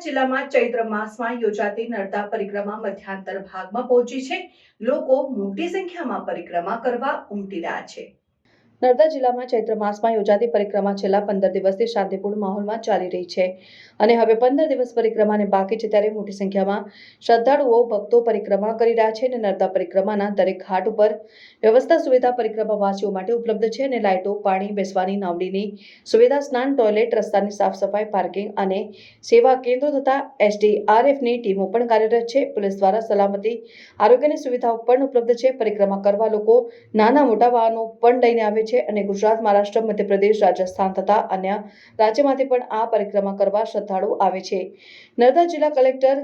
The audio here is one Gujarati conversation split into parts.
જિલ્લામાં ચૈત્ર માસમાં યોજાતી નર્મદા પરિક્રમા મધ્યાંતર ભાગમાં પહોંચી છે। લોકો મોટી સંખ્યામાં પરિક્રમા કરવા ઉમટી રહ્યા છે। નર્મદા જિલ્લામાં ચૈત્ર માસમાં યોજાતી પરિક્રમા છેલ્લા 15 દિવસથી શાંતિપૂર્ણ માહોલમાં ચાલી રહી છે અને હવે 15 દિવસ પરિક્રમાને બાકી છે, ત્યારે મોટી સંખ્યામાં શ્રદ્ધાળુઓ ભક્તો પરિક્રમા કરી રહ્યા છે અને નર્મદા પરિક્રમાના દરેક ઘાટ ઉપર વ્યવસ્થા સુવિધા પરિક્રમાવાસીઓ માટે ઉપલબ્ધ છે અને લાઇટો, પાણી, બેસવાની નાવડીની સુવિધા, સ્નાન, ટોયલેટ, રસ્તાની સાફ સફાઈ, પાર્કિંગ અને સેવા કેન્દ્રો તથા SDRFની ટીમો પણ કાર્યરત છે। પોલીસ દ્વારા સલામતી, આરોગ્યની સુવિધાઓ પણ ઉપલબ્ધ છે। પરિક્રમા કરવા લોકો નાના મોટા વાહનો પણ લઈને આવે છે અને ગુજરાત, મહારાષ્ટ્ર, મધ્યપ્રદેશ, રાજસ્થાન તથા અન્ય રાજ્યમાંથી પણ આ પરિક્રમા કરવા શ્રદ્ધાળુઓ આવે છે। નર્મદા જિલ્લા કલેક્ટર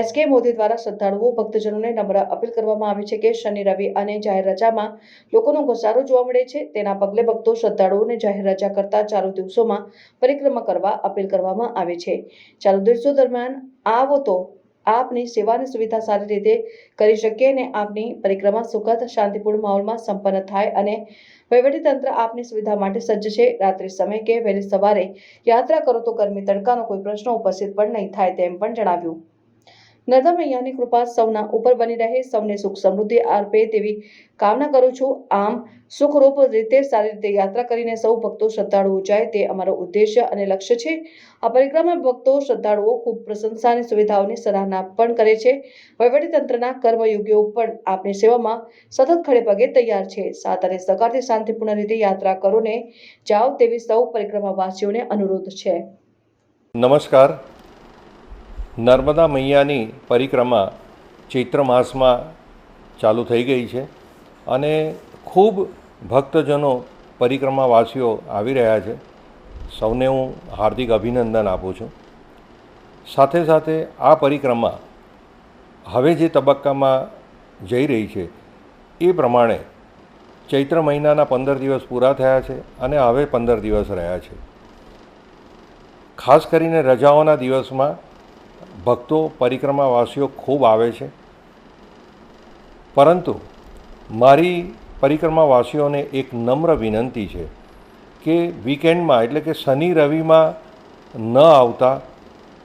SK મોદી દ્વારા શ્રદ્ધાળુઓ ભક્તજનોને નમ્ર અપીલ કરવામાં આવી છે કે શનિ, રવિ અને જાહેર રજામાં લોકોનો ઘસારો જોવા મળે છે, તેના પગલે ભક્તો શ્રદ્ધાળુઓને જાહેર રજા કરતા ચાલુ દિવસોમાં પરિક્રમા કરવા અપીલ કરવામાં આવે છે। ચાલુ દિવસો દરમિયાન આવો તો આપની સેવાની સુવિધા સારી રીતે કરી શકીએ અને આપની પરિક્રમા સુખદ, શાંતિપૂર્ણ માહોલમાં સંપન્ન થાય અને વહીવટીતંત્ર આપની સુવિધા માટે સજ્જ છે। રાત્રિ સમય કે વહેલી સવારે યાત્રા કરો તો ગરમી તડકાનો કોઈ પ્રશ્ન ઉપસ્થિત પણ નહીં થાય તેમ પણ જણાવ્યું। નર્મદા મૈયાની કૃપા સૌના ઉપર બની રહે, સૌને સુખ સમૃદ્ધિ આપે તેવી કામના કરું છું। આમ સુખરૂપ રીતે સારી રીતે યાત્રા કરીને સૌ ભક્તો શ્રદ્ધાળુઓ જાય તે અમારો ઉદ્દેશ્ય અને લક્ષ્ય છે। આ પરિક્રમા ભક્તો શ્રદ્ધાળુઓ ખૂબ પ્રશંસા અને સુવિધાઓની સરાહના પણ કરે છે। વહીવટીતંત્રના કર્મયોગીઓ પણ આપની સેવામાં સતત ખડે પગે તૈયાર છે। સાથ અને સહકારથી શાંતિપૂર્ણ રીતે યાત્રા કરો ને જાઓ તેવી સૌ પરિક્રમાવાસીઓને અનુરોધ છે। નમસ્કાર। નર્મદા મૈયાની પરિક્રમા ચૈત્ર માસમાં ચાલુ થઈ ગઈ છે અને ખૂબ ભક્તજનો, પરિક્રમાવાસીઓ આવી રહ્યા છે। સૌને હું હાર્દિક અભિનંદન આપું છું। સાથે સાથે આ પરિક્રમા હવે જે તબક્કામાં જઈ રહી છે એ પ્રમાણે ચૈત્ર મહિનાના 15 દિવસ પૂરા થયા છે અને હવે 15 દિવસ રહ્યા છે। ખાસ કરીને રજાઓના દિવસમાં ભક્તો, પરિક્રમાવાસીઓ ખૂબ આવે છે, પરંતુ મારી પરિક્રમાવાસીઓને એક નમ્ર વિનંતી છે કે વીકેન્ડમાં એટલે કે શનિ રવિમાં ન આવતા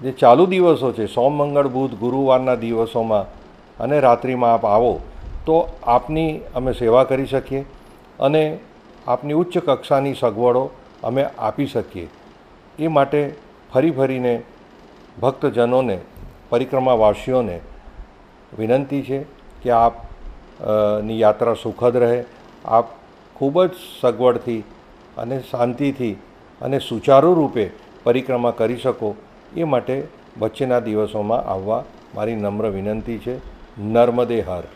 જે ચાલુ દિવસો છે, સોમ, મંગળ, બુધ, ગુરુવારના દિવસોમાં અને રાત્રિમાં આપ આવો તો આપની અમે સેવા કરી શકીએ અને આપની ઉચ્ચ કક્ષાની સગવડો અમે આપી શકીએ। એ માટે ફરીને ભક્તજનોને, પરિક્રમાવાસીઓને વિનંતી છે કે આપની યાત્રા સુખદ રહે, આપ ખૂબ જ સગવડથી અને શાંતિથી અને સુચારુ રૂપે પરિક્રમા કરી શકો એ માટે વચ્ચેના દિવસોમાં આવવા મારી નમ્ર વિનંતી છે। નર્મદે હર।